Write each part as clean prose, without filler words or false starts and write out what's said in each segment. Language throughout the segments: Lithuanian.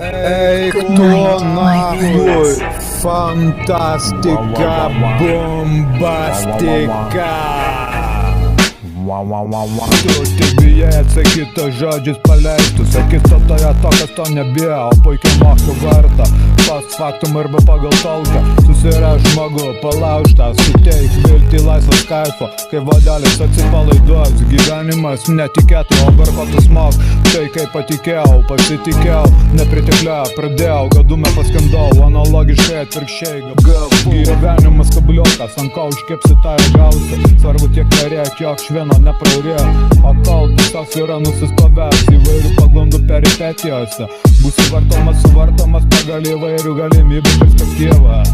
Ey, nахуй, фантастика, бомбастика. Tu tik bijai atsakyti žodžius paleistus, akistatoje to, kas to nebėjo, o puikiai moka vartą. Post faktum arba pagal talką, susireš žmogų palaužtą, suteik viltį laisvas kaifo, kai vadelis atsipalaiduos. Gyvenimas netikėtai, o barkotas mok, tai kai patikėjau, pasitikėjau, nepritiklią pradėjau, gadume paskandau, analogiškai atvirkščiai gyvenimas kabliukas, ant ko užkepsi tą ir gausi, svarbu tiek nerėk, jog švieno nepraurė, o kol visos yra nusistovęs įvairių pagundų peripetijose, būsi vartomas, suvartomas pagal įvairių galimybių perspektyvas.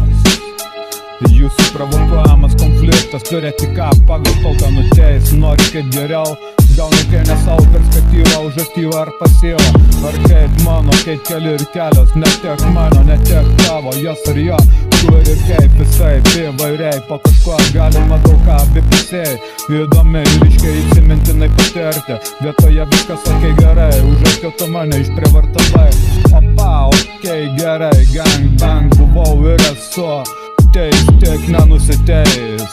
Jūsų provokuojamas konfliktas turėti ką pagal tauką nuteis, nori kaip geriau, gauni kai ne savo perspektyvą, už aktyvą ar pasyvą, ar kaip mano, kaip keli ir kelios, ne tiek mano, ne tiek tavo, jos ar jo, kur ir kaip visai, įvairiai, po kažko galima daug ką abipusiai, įdomiai ir ryškiai įsimintinai patirti, vietoje viskas okei gerai, už akių tu mane išprievartavai, opa, okei gerai, gang bang, buvau ir esu, teis tiek nenusiteis.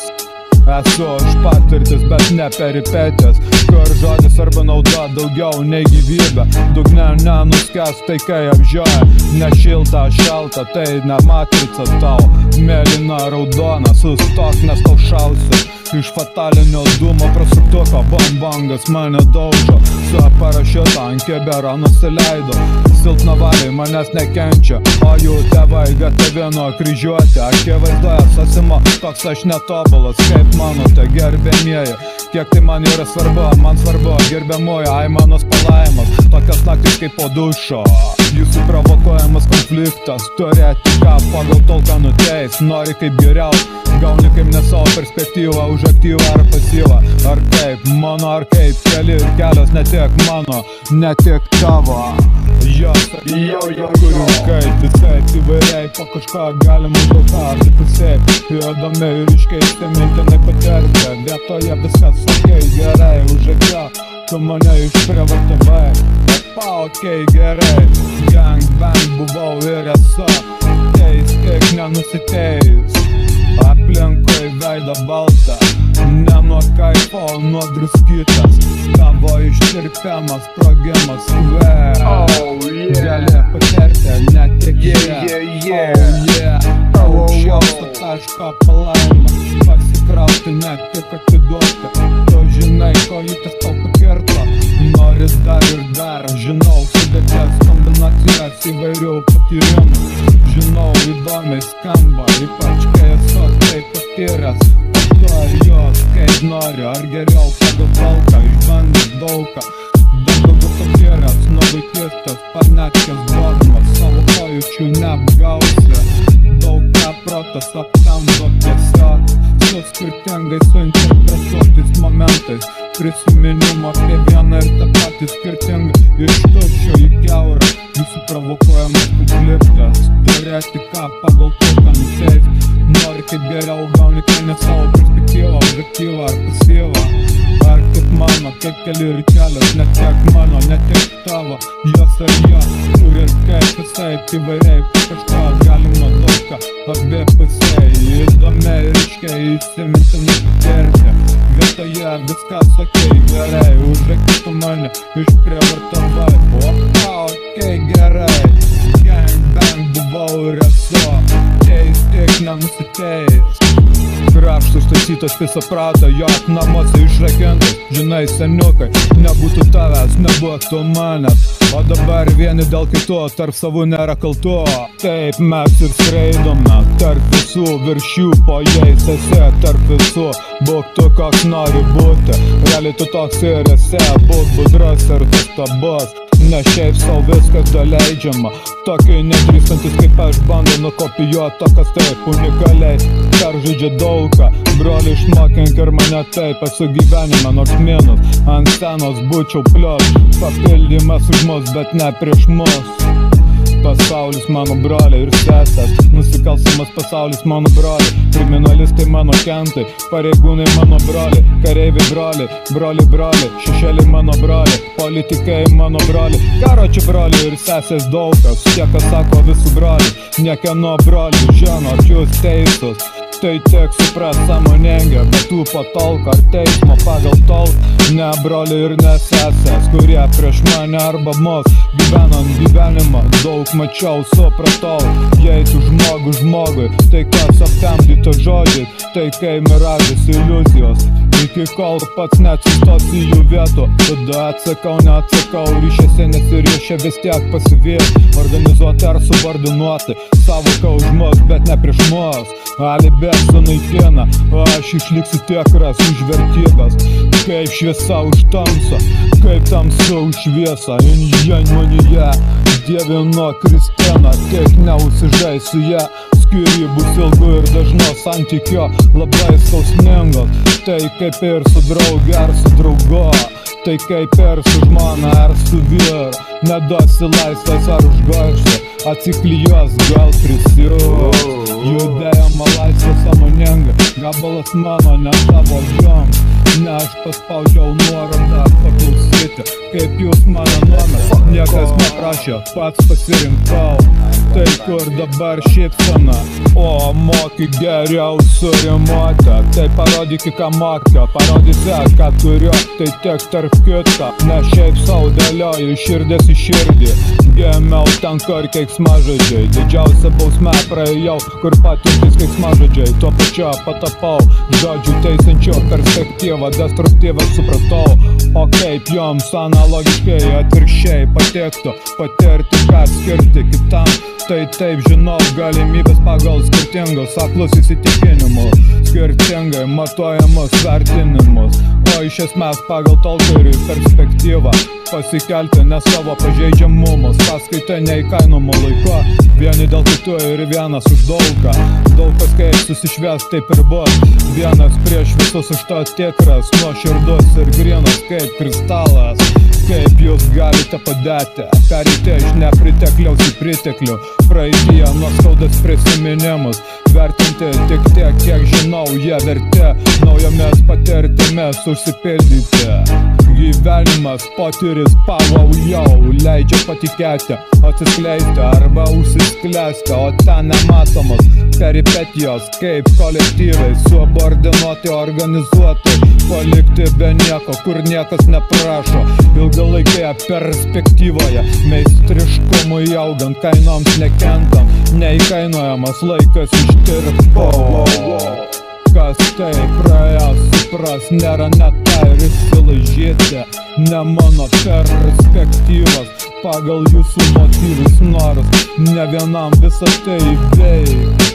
Esu aš patirtis, bet ne peripetės, kur žodis arba nauda daugiau nei gyvybė. Dugne nenuskęs, tai kai apžioja, ne šilta, šalta, tai ne matrica tau. Mėlyna, raudona, sustok, nes tau šausiu. Iš fatalinio dūmo prasuktuko, bombangas mane daužo. Su parašiuta ant kebero nusileido, silpnavaliai manęs nekenčia, o jų tėvai gatavino kryžiuoti. Akivaizdoje sasimo, toks aš netobulas, kaip manote gerbėmieji. Kiek tai man yra svarbu, man svarbu gerbiamoji aimanos palaimas, tokias naktis kaip po dušo. Jūsų provokuojamas konfliktas, turėti ką pagal talką nuteis, nori kaip geriau, gauni kaip ne savo perspektyvą, už aktyvą ar pasyvą, ar kaip mano, ar kaip keli ir kelios, ne tiek mano, ne tiek tavo. Jos, kurių kaip visai įvairiai, po kažko galima daug ką abipusiai, įdomiai ir ryškiai įsimintinai patirti, vietoje viskas okei gerai, už akio tu mane išprievartavai, opa, okei gerai, gang bang buvau ir esu, teis tiek nenusiteis, aplinkui veidą baltą, ne nuo kaifo, nuo druskytas, tavo ištirpiamas, sprogimas, gali patirti, netikė, aukščiausio taško palaima, pasikrauti, ne tik atiduoti, tu žinai, kojytės tau pakirto, nori dar ir dar, žinau, sudėties kombinacijas įvairių patyrimų, žinau, įdomiai skamba, ypač kai esu tai patyręs, tu ar jos, kaip nori, ar geriau pagal talką, išbandęs daugą, daugiau patyręs, nuo vaikystės, panetkės dogmas, savo pojūčių neapgausi, daug ką protas aptamdo tiesiog, su skirtingai suinterpretuotais momentais, prisiminimo apie vieną ir tą patį skirtingą, iš tuščio į kiaurą, jūsų provokuojamas konfliktas, turėti ką pagal talką nuteis, nori kaip geriau, gauni kai ne savo perspektyvą, objektyvą ar pasyvą, ar kaip mano, kaip keli ir kelios, ne tiek mano, ne tiek tavo, jos ar jo, kur ir kaip visai įvairiai, kažko galima daug ką abipusiai, įdomiai ir ryškiai įsimintinai patirti, vietoje viskas okei gerai, už akį tu mane išprievartavai, opa, okei gerai, gang bang buvau ir esu, teis tiek nenusiteis. Krapštus tasytas visą pratą, jog namuose išrakintas, žinai seniukai, nebūtų tavęs, nebūtų manęs, o dabar vieni dėl kitų, tarp savų nėra kaltų. Taip mes ir skraidome, tarp visų, virš jų po jais esi, tarp visų, būk tu koks nori būti, realiai tu toks ir esi, būk budrus ir tas tabus. Ne šiaip sau viskas daleidžiama, tokiai nedrįstantis kaip aš bando nukopijuoti to, kas taip unikaliai peržaidžia daugą. Broli išmokink ir mane taip, esu gyvenime nors minus, ant scenos būčiau plius, papildymas už mus, bet ne prieš mus. Pas pasaulis, mano broliai ir sesės. Nusikalstamas pasaulis, mano broliai, kriminalistai mano kentai, pareigūnai mano broliai, kareiviai broliai, broliai, šešėliai mano broliai, politikai mano broliai, karo čia broliai ir sesės daug kas, tie kas sako visų broliai, niekieno broliai, žino, jūs teisus. Tai tiek supras sąmoningai, bet tų patolk ar teismo pagal tolk. Ne broliai ir ne sesės, kurie prieš mane arba mus gyvenant gyvenimą daug mačiau, supratau. Jei tu žmogui, tai kas aptemdyto žodžiai, tai kai miražas iliuzijos. Iki kol pats neatsistos į jų vietų, tada atsakau, neatsakau, ryšiuose nesirišia vis tiek pasivėti, organizuoti ar subordinuoti, savoką už mus, bet ne prieš mus. Alibė sunaikina, o aš išliksiu tikras už vertybės. Kaip šviesa už tamsą, kaip tamsa už šviesą. Inžen manyje dievino Kristiną, tik neusižai su ja. Skyrybus ilgų ir dažno santykio labai skausmingos. Tai kaip ir su drauge ar su draugu, tai kaip ir su žmona ar su vyru. Neduosi laisvės ar užgoši, atsiklijuos gal prisirūs. Judėjama laisvė sąmoninga, gabalas mano ne tavo žioms. Ne aš paspaudžiau nuorodą paklausyti, kaip jūs mano nuomet. Niekas neprašė, pats pasirinkau. Tai kur dabar šypsena, o moki geriau surimuoti. Tai parodyki ką moki, parodysi ką turiu. Tai tiek tarp kitko, ne šiaip sau dėlioju širdės į širdį. Gimiau ten kur keiksmažodžiai, didžiausia bausme praėjau, kur patirtis keiksmažodžiai. Tuo pačiu patapau žodžių teisančio perspektyvą, destruktyvą supratau. O kaip joms analogiškai atvirkščiai patiktų patirti, ką skirti kitam. Tai taip žinau galimybės pagal skirtingus aklus įsitikinimus, skirtingai matuojamus vertinimus. O iš esmės pagal tolkerių perspektyvą pasikelti ne savo pažeidžiamumus, paskaitai neįkainomo laiko, vieni dėl kitų ir vienas už daugą. Daug kas kaip susišvies taip ir bus, vienas prieš visus už to tikras, nuoširdus ir grynas kaip kristalas. Kaip jūs galite padėti, perėti iš nepritekliaus į priteklių, praeityje nuoskaudas prisiminimus, vertinti tik tiek, kiek žinau, jie verti naujomis patirtimis užsipildyti. Gyvenimas potyris pavau jau, leidžia patikėti, atsiskleisti arba užsisklęsti, o ten nematomos peripetijos kaip kolektyvai, subordinuoti, organizuoti, palikti be nieko, kur niekas neprašo. Ilgalaikėje perspektyvoje, meistriškumui augant, kainoms nekentant, neįkainojamas laikas ištirpo. Kas tai praėjo, supras, nėra net tai ir įsilaižyti. Ne mano perspektyvos, pagal jūsų motyvus nors, ne vienam visą tai įveik.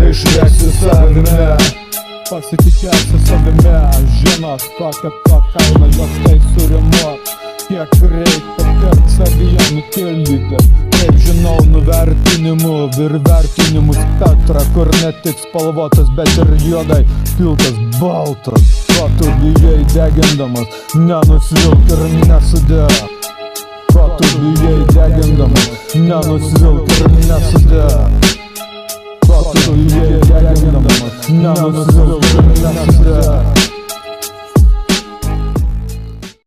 Išliesi savimi, pasitikėsi savimi, žinos kokią to kainą jos tai surimuot. Kiek reik patirt savyje nutildyti, kaip žinau nuvertinimų ir vertinimų spektrą, kur ne tik spalvotas, bet ir juodai pilkas baltas. Ko tu bijai degindamas, nenusvilk ir nesudėk. Ko tu bijai degindamas, nenusvilk ir nesudėk. Ko tu bijai degindamas, nenusvilk ir nesudėk.